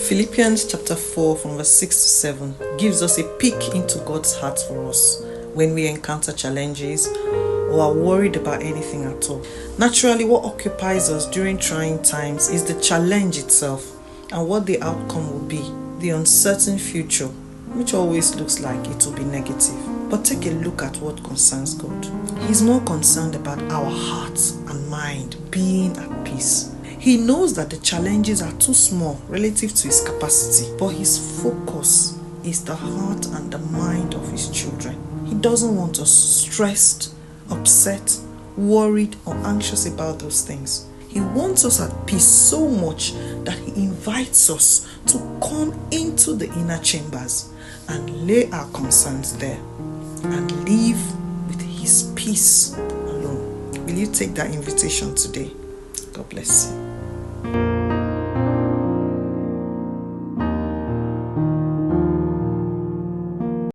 Philippians chapter 4 from verse 6 to 7 gives us a peek into God's heart for us when we encounter challenges or are worried about anything at all. Naturally, what occupies us during trying times is the challenge itself and what the outcome will be, the uncertain future, which always looks like it will be negative. But take a look at what concerns God. He's more concerned about our hearts and mind being at peace. He knows that the challenges are too small relative to his capacity, but his focus is the heart and the mind of his children. He doesn't want us stressed, upset, worried, or anxious about those things. He wants us at peace so much that he invites us to come into the inner chambers and lay our concerns there and live with his peace alone. Will you take that invitation today? God bless you.